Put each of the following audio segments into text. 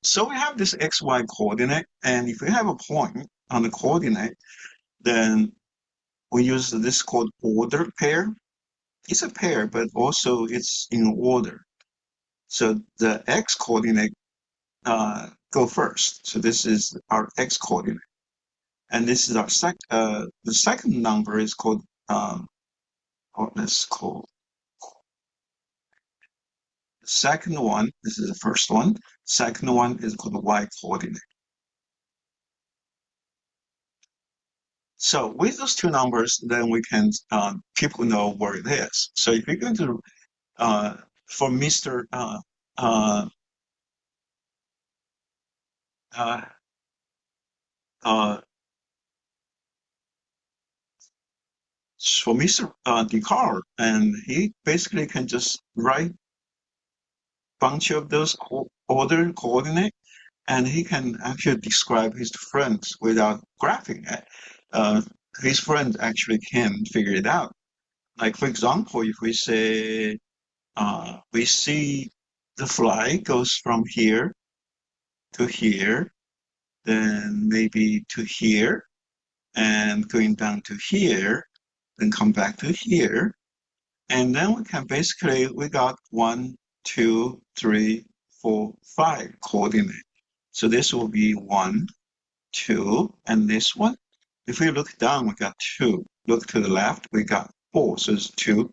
So we have this xy coordinate, and if we have a point on the coordinate, then we use this called order pair. It's a pair, but also it's in order. So the x coordinate go first. So this is our x coordinate, and this is our the second number is called let's call the second one. This is the first one. Second one is called the y coordinate. So with those two numbers, then we can people know where it is. So if you're going to for Mr. Uh, uh, for Mr. Descartes, and he basically can just write bunch of those order coordinate, and he can actually describe his friends without graphing it. His friend actually can figure it out. Like for example, if we say we see the fly goes from here to here, then maybe to here, and going down to here, then come back to here, and then we can basically we got 1, 2, 3, 4, 5 coordinate. So this will be 1, 2, and this one. If we look down, we got 2. Look to the left, we got 4. So it's 2,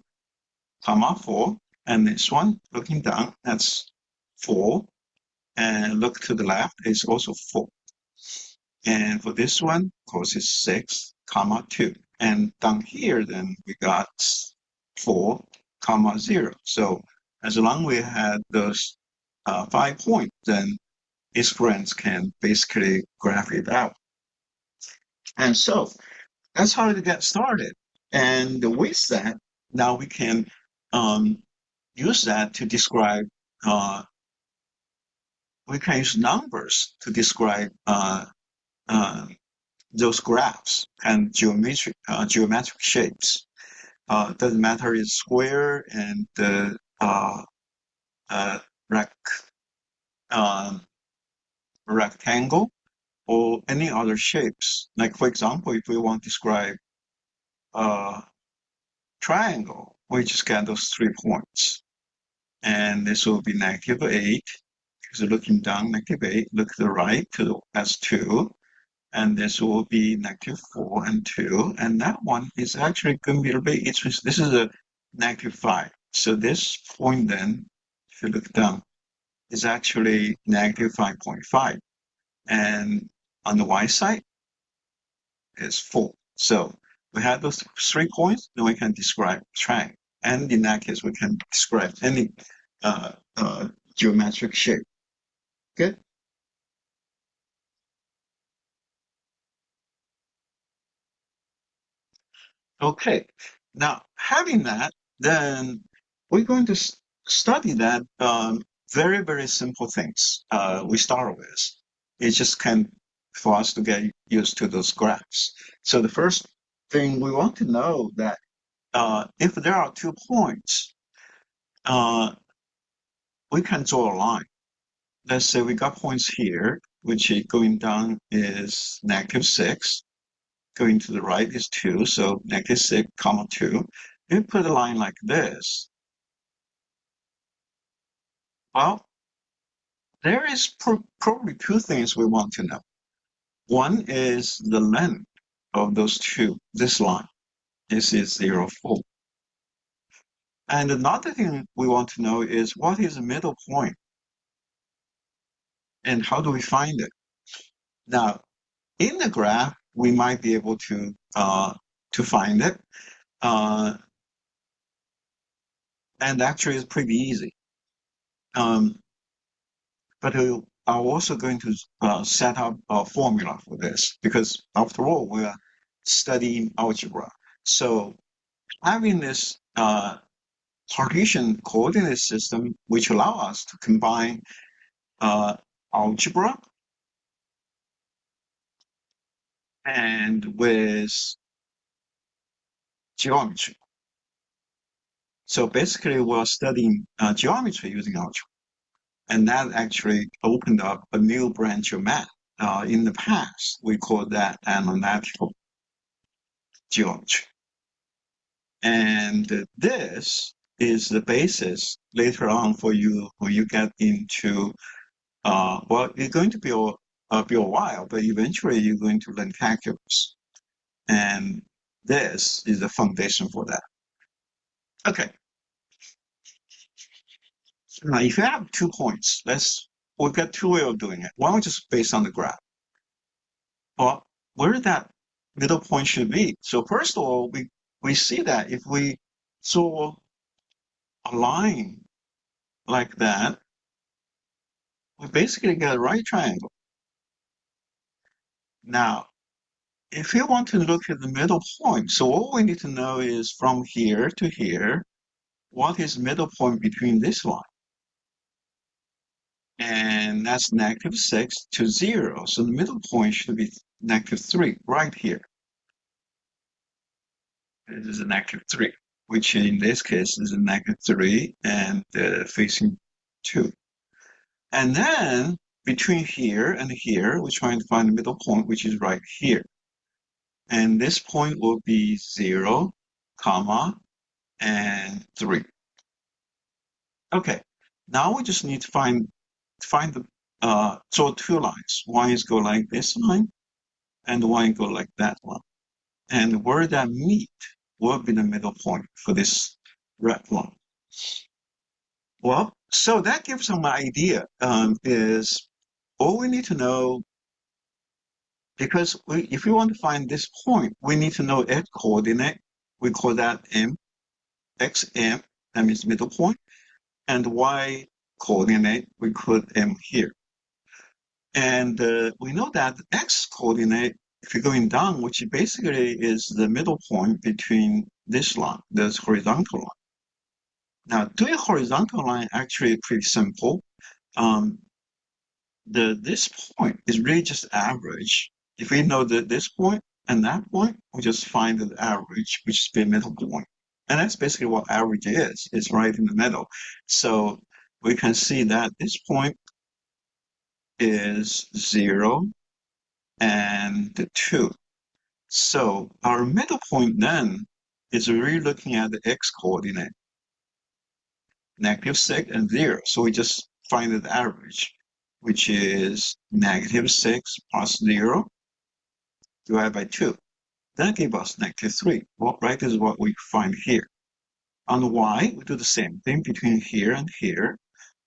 comma 4, and this one looking down, that's 4, and look to the left, it's also 4. And for this one, of course, it's 6, comma 2. And down here, then we got 4, comma 0. So as long as we had those 5 points, then his friends can basically graph it out. And so that's how to get started. And with that, now we can use that to describe, we can use numbers to describe those graphs and geometric shapes. Doesn't matter it's square and rectangle or any other shapes. Like for example, if we want to describe a triangle, we just get those 3 points. And this will be -8, because looking down, -8, look to the right, that's 2. And this will be -4 and 2. And that one is actually going to be a bit, this is a -5. So this point then, if you look down, is actually -5.5. And on the y side is 4. So we have those 3 points, then we can describe triangle. And in that case, we can describe any geometric shape. Good? Okay. Now, having that, then we're going to study that very, very simple things we start with. It's just for us to get used to those graphs. So the first thing we want to know that if there are 2 points, we can draw a line. Let's say we got points here, which going down is -6. Going to the right is 2, so -6, comma 2. If you put a line like this, well, there is probably 2 things we want to know. One is the length of those 2, this line. This is 0, 4. And another thing we want to know is what is the middle point? And how do we find it? Now, in the graph, we might be able to find it. And actually it's pretty easy. But I'm also going to set up a formula for this, because after all, we are studying algebra. So having this Cartesian coordinate system, which allow us to combine algebra and with geometry. So basically, we're studying geometry using algebra. And that actually opened up a new branch of math. In the past, we called that analytical geometry. And this is the basis later on for you when you get into, well, it's going to be a while, but eventually you're going to learn calculus. And this is the foundation for that. Okay. Now, if you have 2 points, we've got 2 ways of doing it. One is just based on the graph. Well, where that middle point should be. So first of all, we see that if we draw a line like that, we basically get a right triangle. Now, if you want to look at the middle point, so all we need to know is from here to here, what is middle point between this line? And that's -6 to 0. So the middle point should be -3 right here. This is a -3, which in this case is a -3 and facing 2. And then between here and here, we're trying to find the middle point, which is right here. And this point will be 0, comma, and 3. Okay, now we just need to find the draw 2 lines. One is go like this line, and one go like that one. And where that meet will be the middle point for this red line. Well, so that gives some idea. Is all we need to know, because if we want to find this point, we need to know x coordinate. We call that m, xm, that means middle point, and y coordinate, we put m here. And we know that the x coordinate, if you're going down, which basically is the middle point between this line, this horizontal line. Now, doing horizontal line actually pretty simple. This point is really just average. If we know that this point and that point, we just find the average, which is the middle point. And that's basically what average is. It's right in the middle. So we can see that this point is 0 and 2. So our middle point then is really looking at the x coordinate, -6 and 0. So we just find the average, which is -6 plus 0 divided by 2. That gives us -3. Well, right, is what we find here. On the y, we do the same thing between here and here,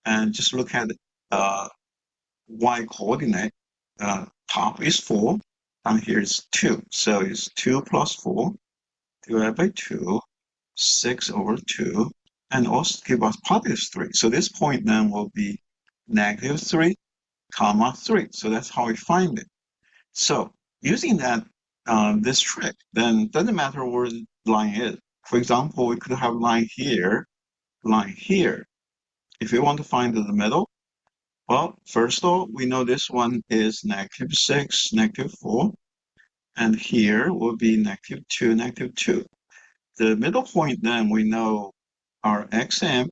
and just look at y coordinate. Top is 4, and here is 2. So it's 2 plus 4 divided by 2, 6 over 2, and also give us +3. So this point then will be -3, comma 3. So that's how we find it. So using that this trick, then it doesn't matter where the line is. For example, we could have line here, line here. If we want to find the middle, well, first of all, we know this one is -6, -4, and here will be -2, -2. The middle point then we know our xm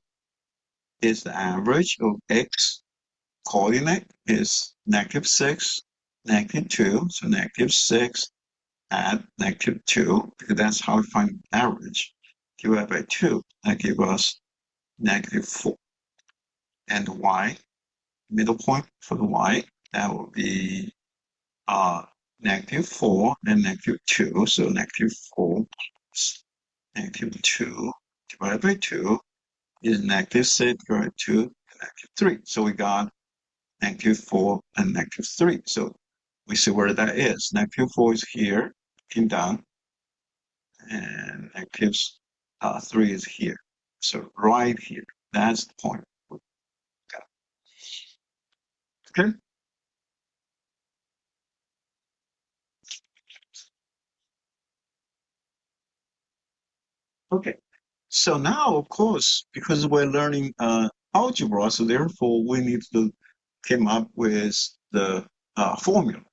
is the average of x coordinate is -6, -2, so -6 add -2, because that's how we find average, divided by 2, that gives us -4. And y, middle point for the y, that will be -4 and -2, so -4 plus -2 divided by 2 is -6 divided by 2 and -3. So we got -4 and -3. So we see where that is. -4 is here, looking down, and -3 is here. So right here, that's the point. Okay. Okay. So now, of course, because we're learning algebra, so therefore we need to come up with the formula.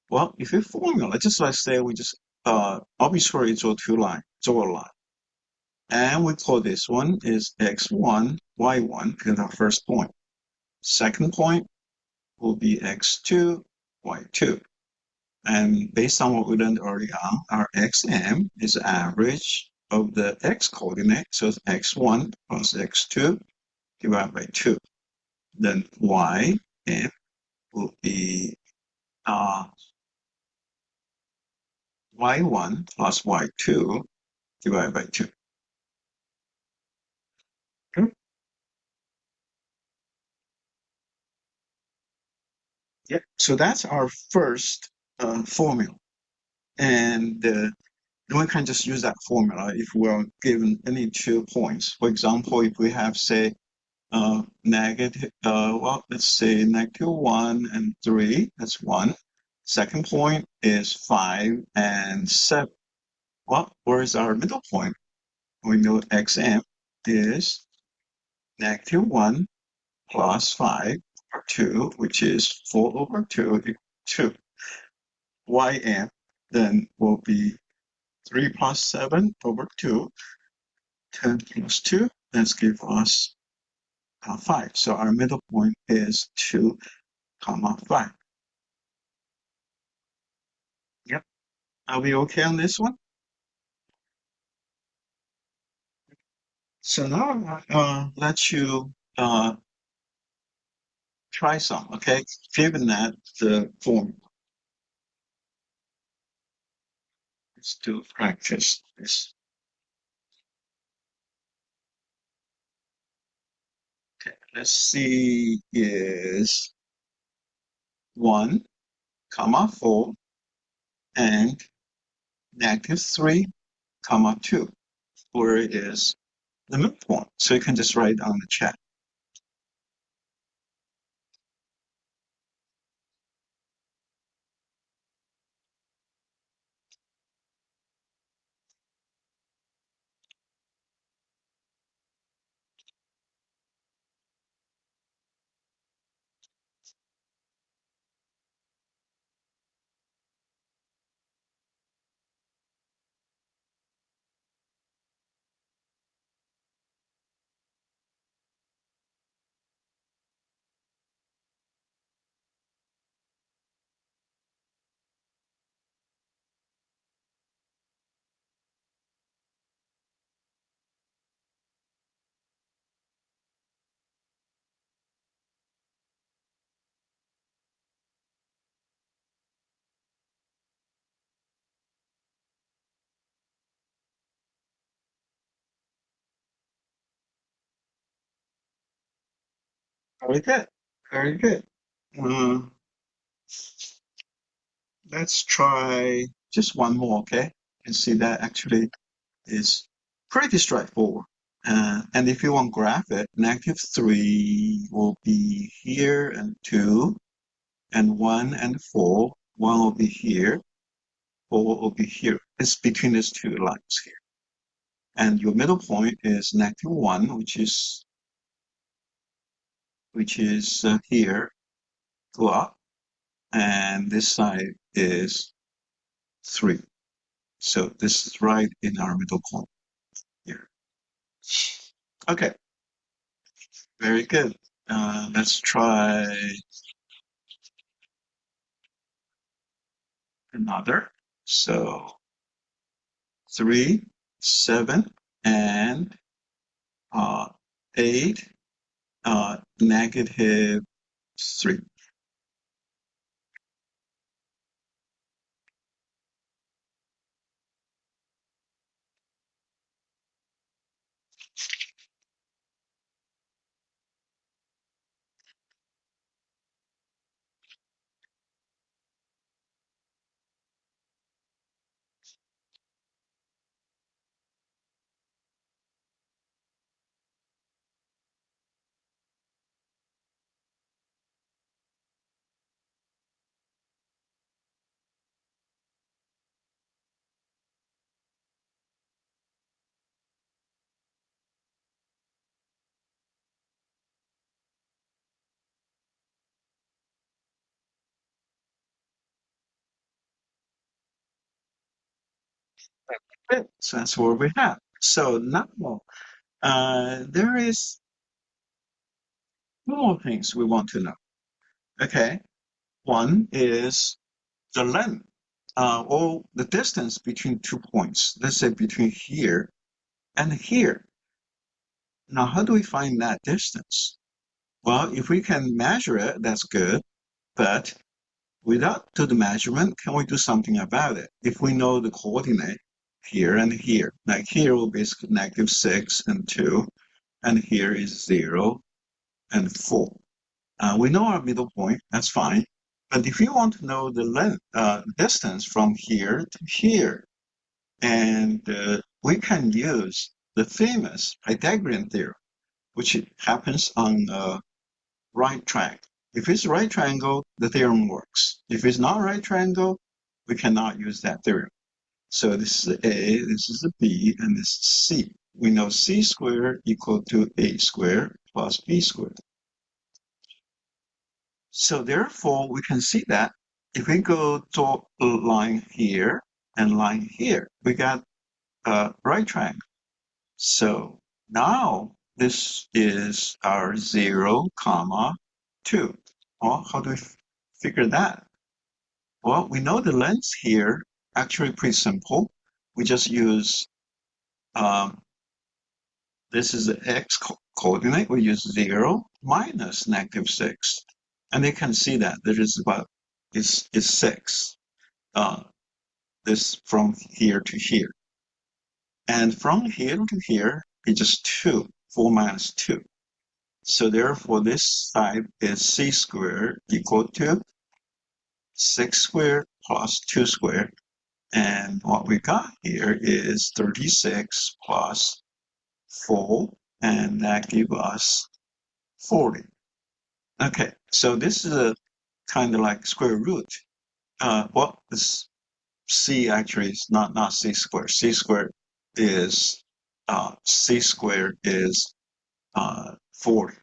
Well, if you formula, just like say we just arbitrarily draw draw a line. And we call this one is x1, y1, because our first point. Second point will be x2, y2. And based on what we learned earlier on, our xm is average of the x coordinate. So it's x1 plus x2 divided by 2. Then ym will be y1 plus y2 divided by 2. Okay. Yeah, so that's our first formula. And then we can just use that formula if we're given any 2 points. For example, if we have, say, let's say -1 and 3, that's 1. Second point is 5 and 7. Well, where is our middle point? We know xm is -1 plus 5 over 2, which is 4 over 2 equal 2. Ym then will be 3 plus 7 over 2, 10 plus 2, that's give us 5. So our middle point is 2, comma 5. Yep. Are we okay on this one? So now let you try some, okay? Given that the formula. Let's do practice this. Okay, let's see is 1, comma 4, and -3, comma 2, where it is the midpoint. So you can just write on the chat. Very good. Very good. Uh, let's try just one more, okay? You see that actually is pretty straightforward. And if you want to graph it, -3 will be here, and 2, and 1 and 4. 1 will be here, 4 will be here. It's between these 2 lines here. And your middle point is -1, which is here, go up, and this side is 3. So this is right in our middle point here. Okay, very good. Let's try another. So 3, 7, and 8, -3. Good. So that's what we have. So now there is Two more things we want to know. Okay, one is the length or the distance between 2 points. Let's say between here and here. Now, how do we find that distance? Well, if we can measure it, that's good. But without do the measurement, can we do something about it? If we know the coordinate here and here, like here will be -6 and 2, and here is 0 and 4. We know our middle point, that's fine. But if you want to know the length, distance from here to here, and we can use the famous Pythagorean theorem, which happens on a right triangle. If it's a right triangle, the theorem works. If it's not a right triangle, we cannot use that theorem. So this is A, this is B, and this is C. We know C squared equal to A squared plus B squared. So therefore, we can see that if we go to a line here and line here, we got a right triangle. So now this is our 0, 2. Well, how do we figure that? Well, we know the length here, actually pretty simple. We just use, this is the x coordinate, we use 0 minus -6. And they can see that there is about, is 6. This from here to here. And from here to here, it's just 2, 4 minus 2. So therefore, this side is c squared equal to 6 squared plus 2 squared. And what we got here is 36 plus 4, and that gives us 40. Okay, so this is a kind of like square root. Well, this c actually is not c squared. C squared is c squared is 40,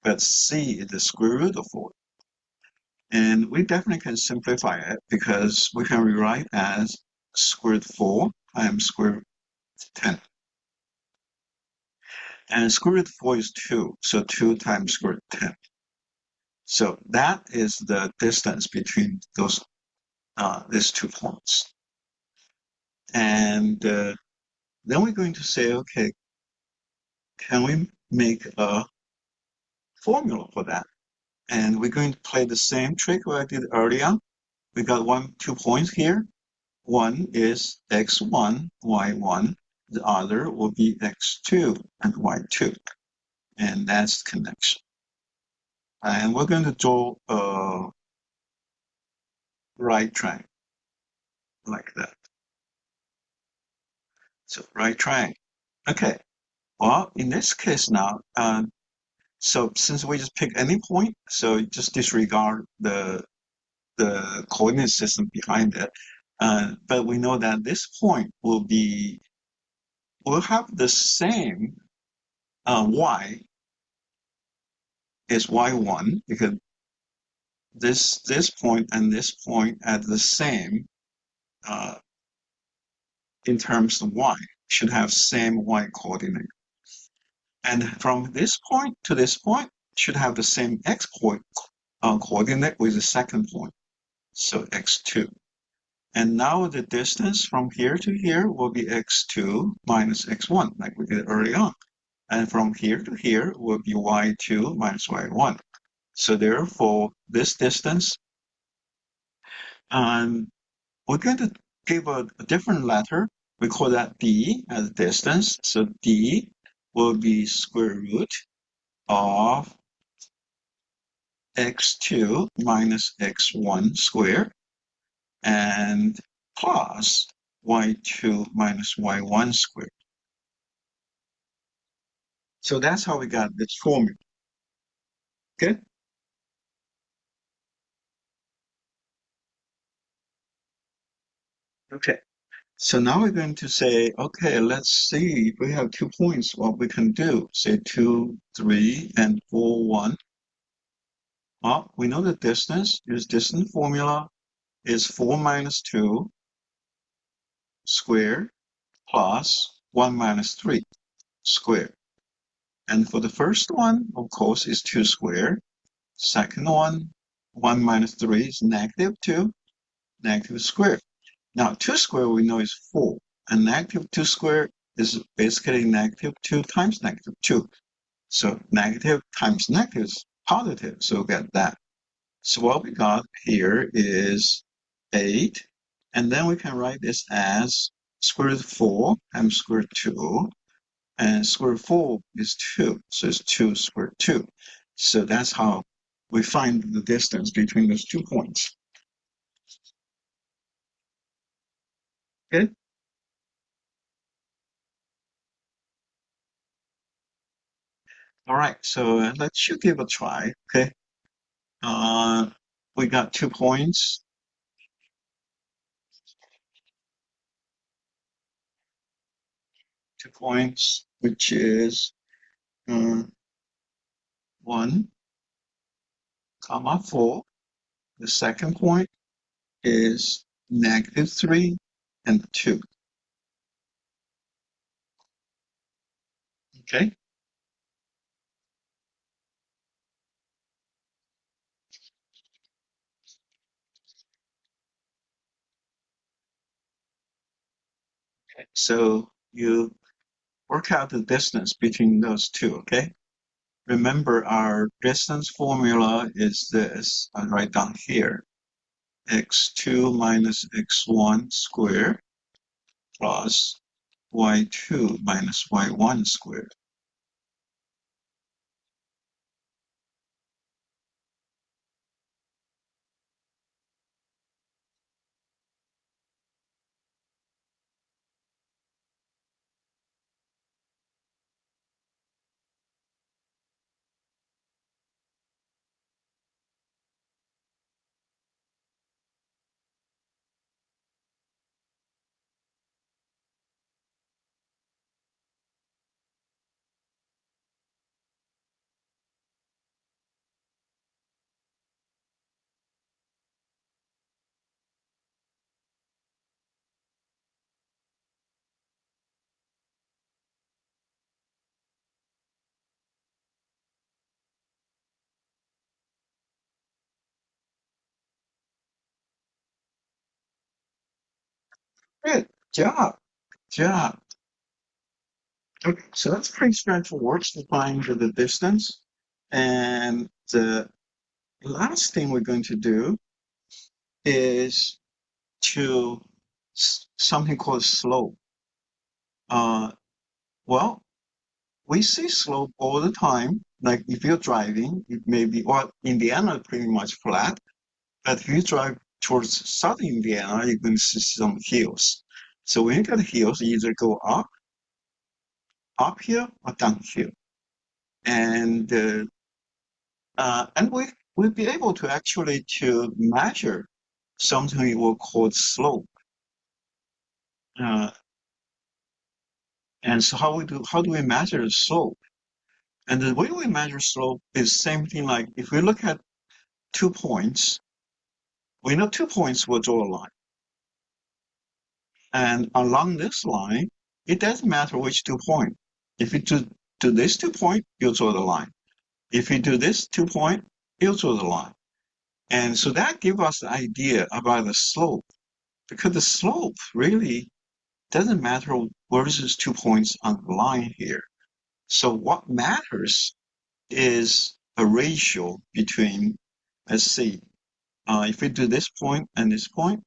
but c is the square root of 40. And we definitely can simplify it because we can rewrite as square root 4 times square root 10. And square root 4 is 2, so 2 times square root 10. So that is the distance between those these 2 points. And then we're going to say, okay, can we make a formula for that? And we're going to play the same trick what I did earlier. We got 2 points here. One is x1, y1. The other will be x2 and y2. And that's the connection. And we're going to draw a right triangle like that. So right triangle. Okay. Well, in this case now, so since we just pick any point, so just disregard the coordinate system behind it. But we know that this point will have the same y is y1 because this point and this point at the same in terms of y should have same y coordinate. And from this point to this point should have the same x coordinate with the second point. So x2. And now the distance from here to here will be x2 minus x1, like we did early on. And from here to here will be y2 minus y1. So therefore, this distance, we're going to give a different letter. We call that d as distance. So d will be square root of x2 minus x1 squared and plus y2 minus y1 squared. So that's how we got this formula. Okay? Okay. So now we're going to say, okay, let's see if we have 2 points, what we can do. Say 2, 3, and 4, 1. Well, we know the distance. Use distance formula is 4 minus 2 squared plus 1 minus 3 squared. And for the first one, of course, is 2 squared. Second one, 1 minus 3 is -2, negative squared. Now, 2 squared we know is 4, and -2 squared is basically -2 times -2. So negative times negative is positive, so we get that. So what we got here is 8, and then we can write this as square root of 4 times square root 2, and square root of 4 is 2, so it's 2 square root 2. So that's how we find the distance between those 2 points. Okay? All right, so let's you give a try, okay? We got 2 points. 2 points, which is 1, comma 4. The second point is -3 and 2. Okay? So you work out the distance between those two, okay? Remember our distance formula is this, I write down here, x2 minus x1 squared plus y2 minus y1 squared. Good job, job. Okay, so that's pretty straightforward to find the distance. And the last thing we're going to do is to something called slope. Uh, well, we see slope all the time. Like if you're driving, it may be, well, Indiana pretty much flat, but if you drive towards southern Indiana, you're going to see some hills. So when you get hills, you either go up here or down here. And we'll be able to actually to measure something we will call slope. Uh, and so how do we measure the slope? And the way we measure slope is same thing like if we look at 2 points, we know 2 points will draw a line. And along this line, it doesn't matter which 2 points. If you do this 2 points, you'll draw the line. If you do this 2 points, you'll draw the line. And so that gives us the idea about the slope, because the slope really doesn't matter where these 2 points on the line here. So what matters is a ratio between, let's see, if we do this point and this point,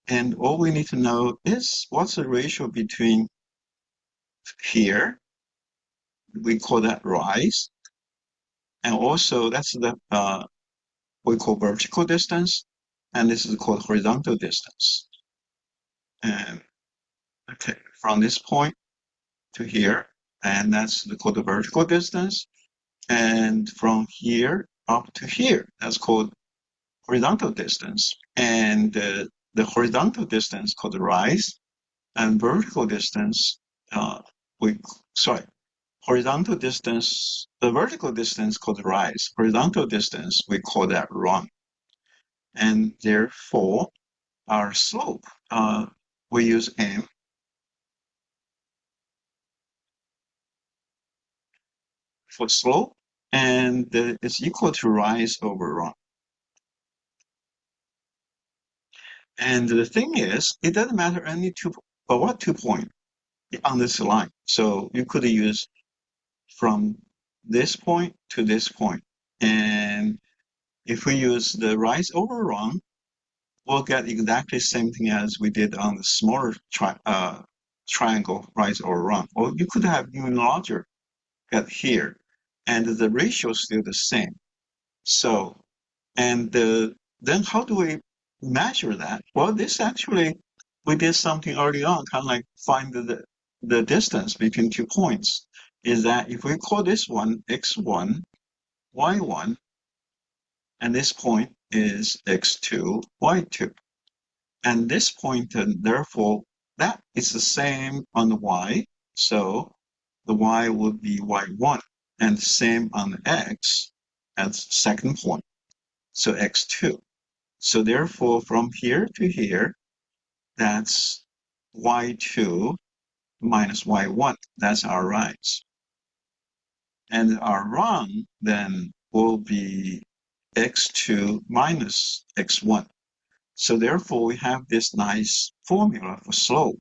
and all we need to know is what's the ratio between here, we call that rise, and also that's the we call vertical distance, and this is called horizontal distance. And okay, from this point to here, and that's called the vertical distance, and from here up to here, that's called horizontal distance, and the horizontal distance called the rise, and vertical distance horizontal distance, the vertical distance called the rise, horizontal distance we call that run, and therefore our slope we use m. for slope, and it's equal to rise over run. And the thing is, it doesn't matter any but what 2 point on this line. So you could use from this point to this point. And if we use the rise over run, we'll get exactly the same thing as we did on the smaller triangle rise over run. Or you could have even larger get here, and the ratio is still the same. So, and then how do we measure that? Well, this actually, we did something early on, kind of like find the distance between 2 points, is that if we call this one x1, y1, and this point is x2, y2. And this point, and therefore, that is the same on the y. So the y would be y1, and the same on the x as second point. So x2. So therefore, from here to here, that's y2 minus y1. That's our rise. And our run then will be x2 minus x1. So therefore, we have this nice formula for slope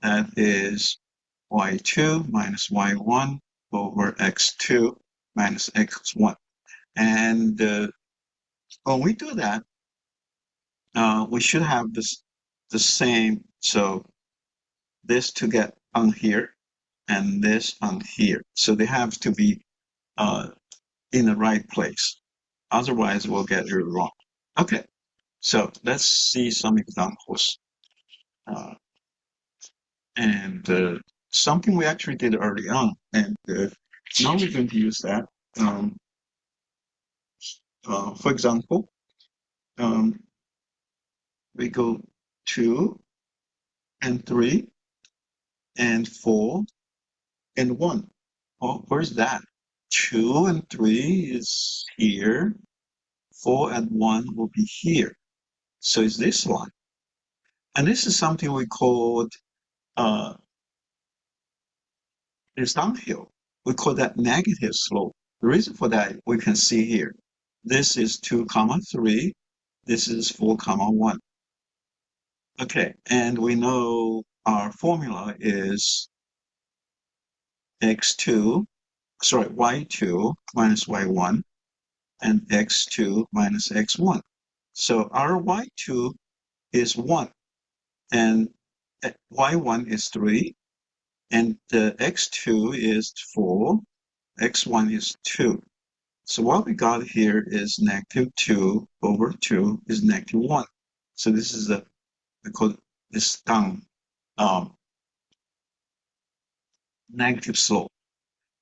that is y2 minus y1 over x2 minus x1. And when we do that, we should have the same. So this to get on here and this on here. So they have to be in the right place. Otherwise, we'll get it wrong. Okay. So let's see some examples. And something we actually did early on. And now we're going to use that. For example, we go 2 and 3 and 4 and 1. Oh, where's that? 2 and 3 is here. 4 and 1 will be here. So it's this line. And this is something we called, it's downhill. We call that negative slope. The reason for that, we can see here. This is 2 comma 3. This is 4 comma 1. Okay, and we know our formula is y2 minus y1 and x2 minus x1. So our y2 is 1 and y1 is 3 and the x2 is 4, x1 is 2. So what we got here is negative 2 over 2 is negative 1. So this is we call this down negative slope.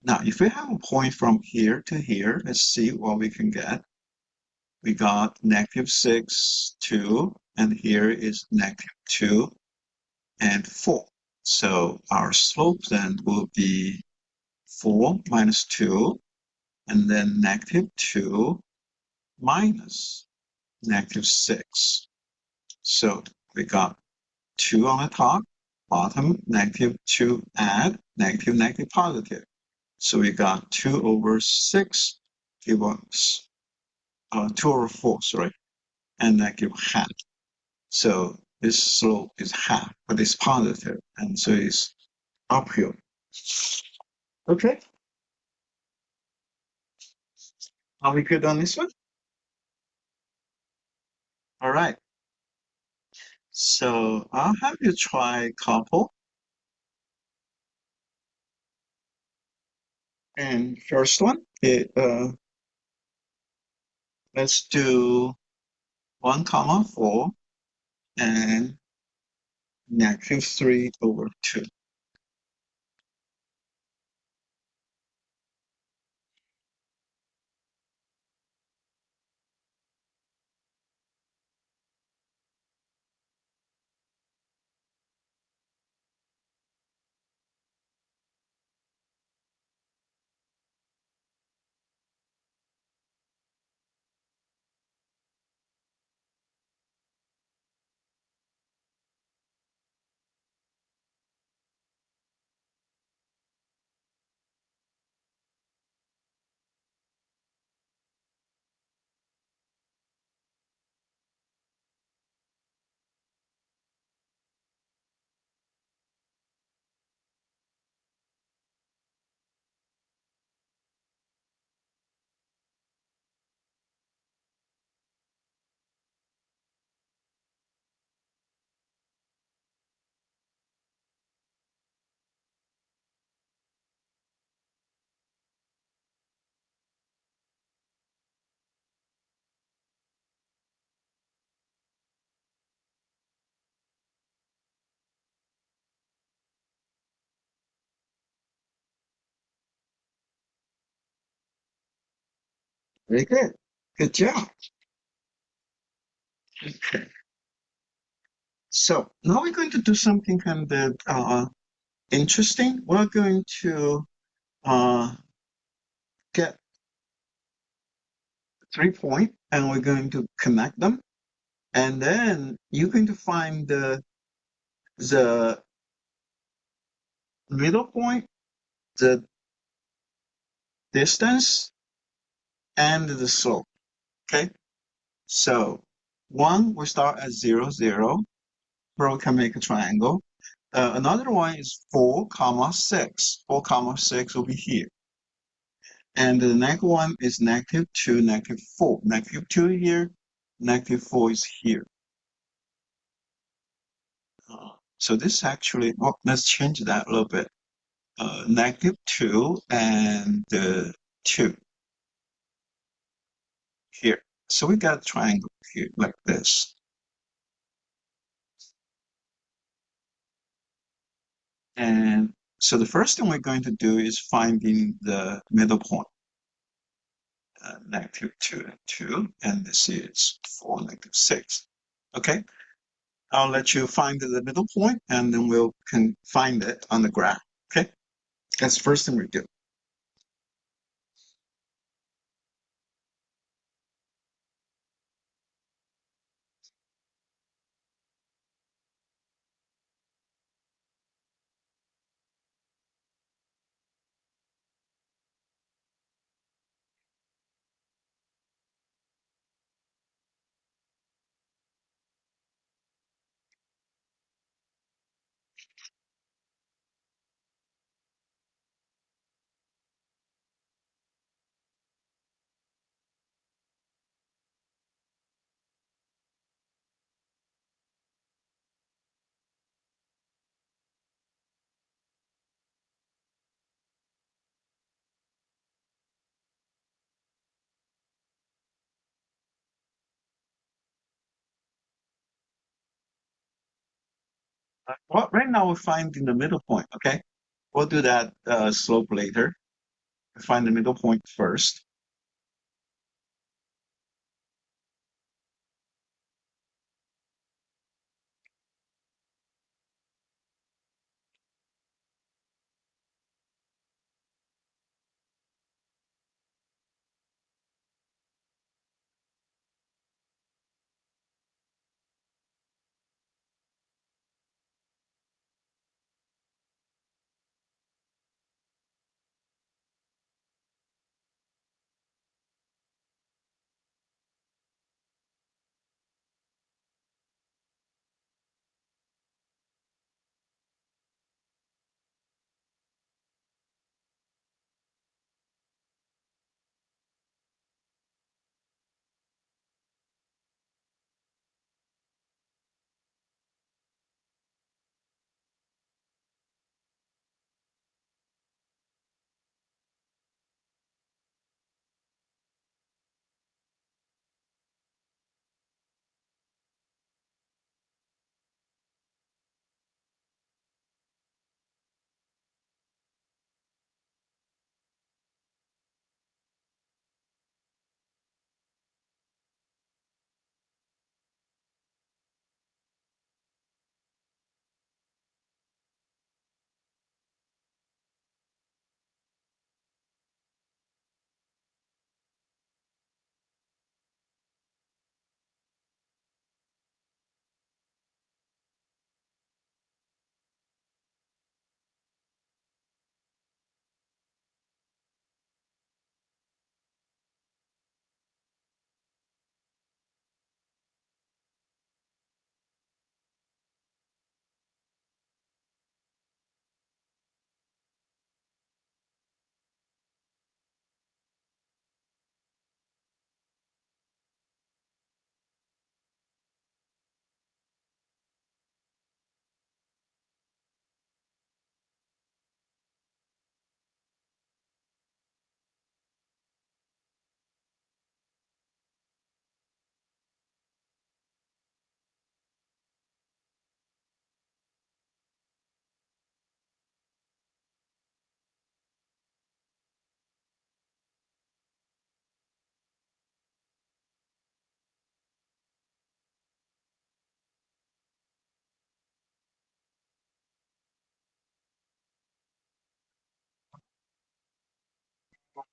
Now, if we have a point from here to here, let's see what we can get. We got negative 6, 2, and here is negative 2 and 4. So our slope then will be 4 minus 2, and then negative 2 minus negative 6. So we got 2 on the top, bottom, negative 2, add, negative, negative, positive. So we got 2 over 6 give us 2 over 4, sorry, and negative half. So this slope is half, but it's positive, and so it's uphill. Okay. Are we good on this one? All right. So I'll have you try a couple. And first one, let's do 1 comma 4 and negative 3 over 2. Very good. Good job. Okay. So now we're going to do something kind of interesting. We're going to uh, get 3 points and we're going to connect them. And then you're going to find the middle point, the distance, and the slope. Okay. So one we start at 0, 0, where we can make a triangle. Another one is 4, comma 6. 4, comma 6 will be here. And the next one is -2, -4. -2 here, -4 is here. So this actually, well, let's change that a little bit. -2 and 2 here. So we got a triangle here like this. And so the first thing we're going to do is finding the middle point. -2 and 2, and this is 4, -6. Okay, I'll let you find the middle point, and then we'll can find it on the graph. Okay, that's the first thing we do. Well, right now we're finding the middle point. Okay, we'll do that slope later. Find the middle point first.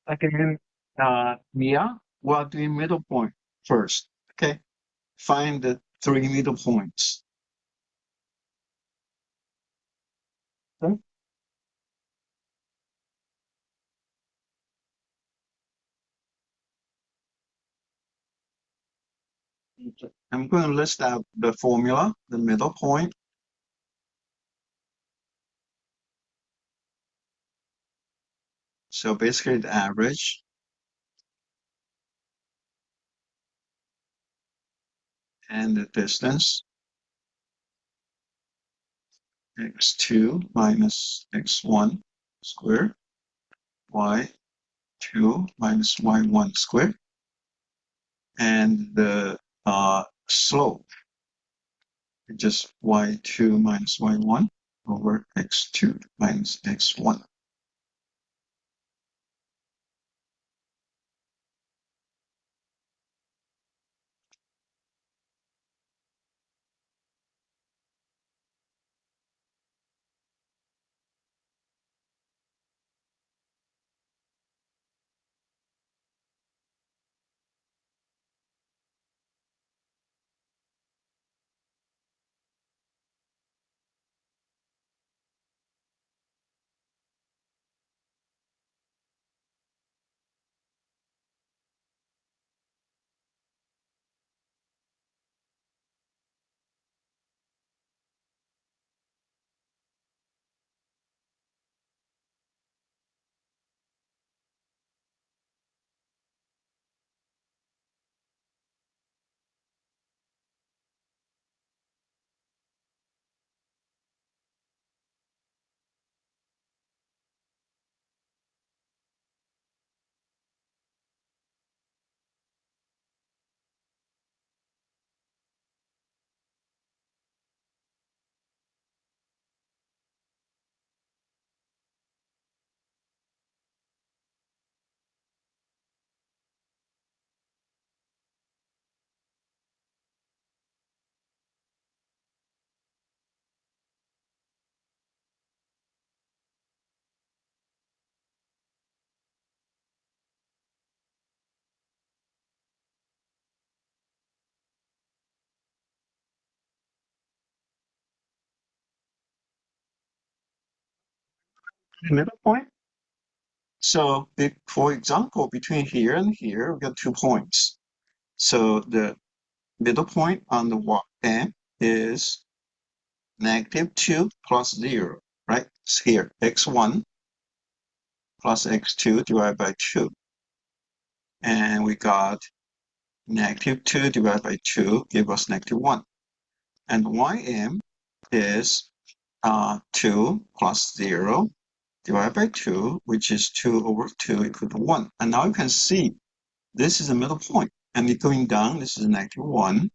Again, Mia, we're doing middle point first. Okay, find the three middle points. Okay. I'm going to list out the formula, the middle point. So basically the average and the distance, x2 minus x1 squared, y2 minus y1 squared, and the slope, just y2 minus y1 over x2 minus x1. The middle point. So for example, between here and here, we got 2 points. So the middle point on the end is -2 plus 0, right? It's here, x1 plus x2 divided by 2. And we got -2 divided by 2 give us -1. And ym is 2 plus 0 divided by 2, which is 2 over 2 equal to 1. And now you can see this is the middle point. And it going down, this is -1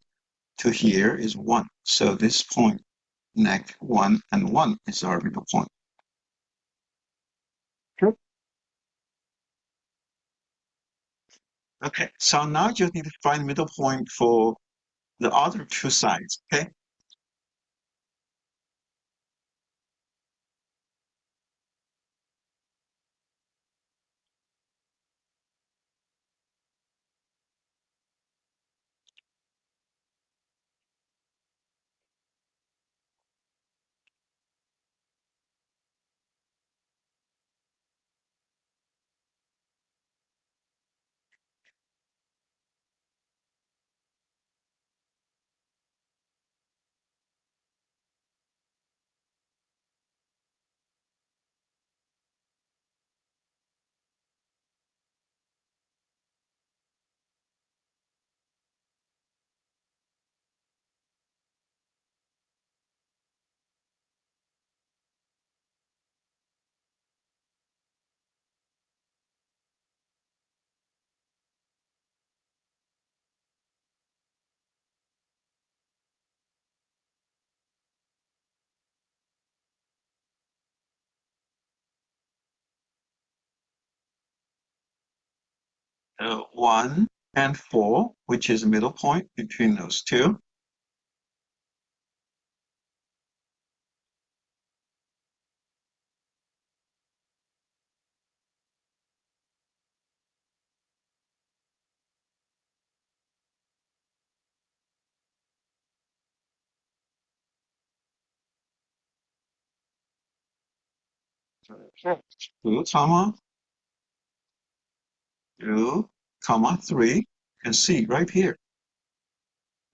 to here is 1. So this point, -1 and 1 is our middle point. Sure. Okay, so now you just need to find the middle point for the other two sides, okay? So 1 and 4, which is the middle point between those two. 2 comma 2 comma 3. You can see right here.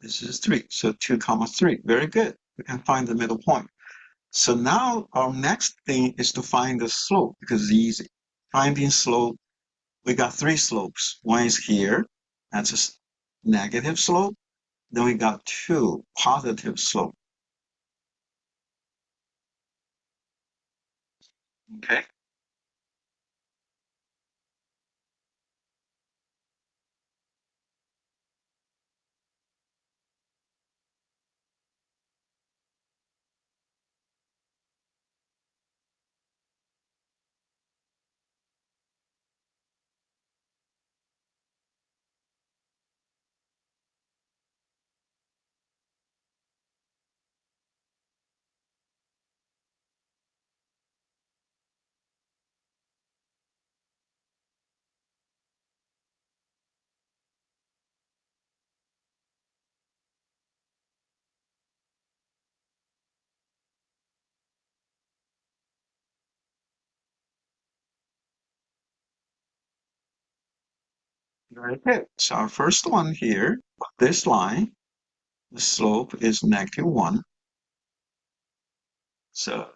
This is 3. So 2 comma 3. Very good. We can find the middle point. So now our next thing is to find the slope because it's easy. Finding slope, we got 3 slopes. One is here. That's a negative slope. Then we got 2 positive slope. Okay. Very good. So our first one here, this line, the slope is -1. So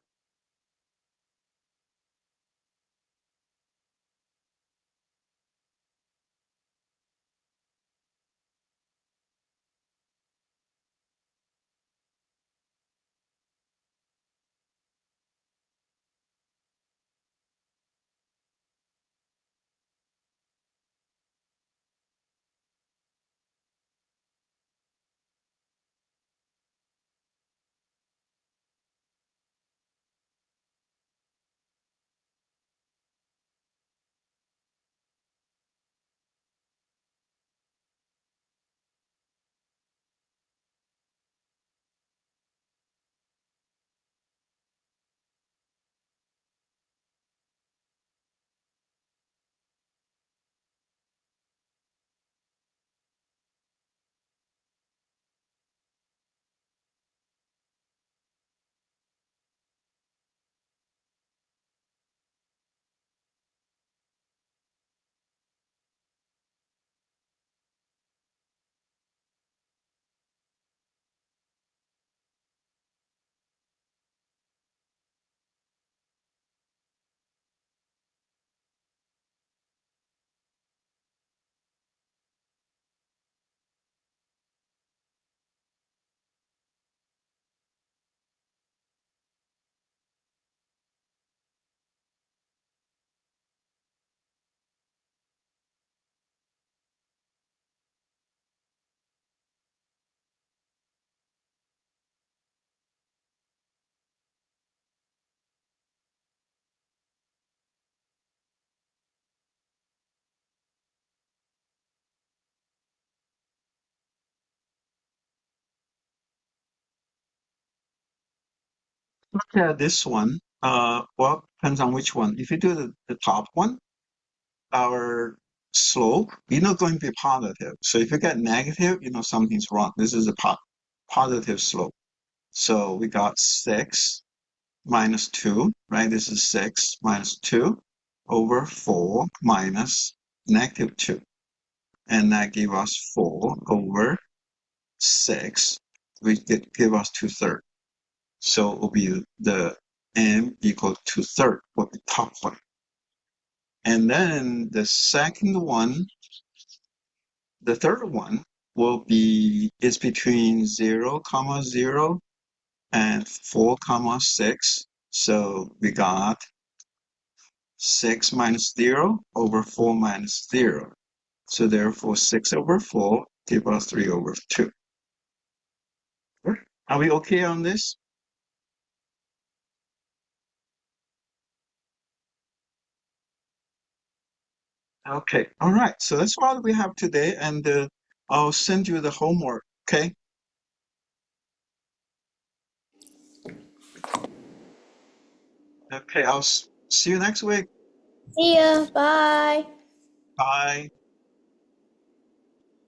look at this one. Well, depends on which one. If you do the top one, our slope, going to be positive. So if you get negative, something's wrong. This is a positive slope. So we got 6 minus 2, right? This is 6 minus 2 over 4 minus -2. And that give us 4 over 6, which give us 2/3. So it will be the m equal to 2/3 for the top one. And then the third one is between 0, 0 and 4, 6. So we got 6 minus 0 over 4 minus 0. So therefore 6 over 4 give us 3 over 2. Are we okay on this? Okay, all right. So that's all we have today, and I'll send you the homework. Okay. Okay. I'll see you next week. See ya. Bye. Bye.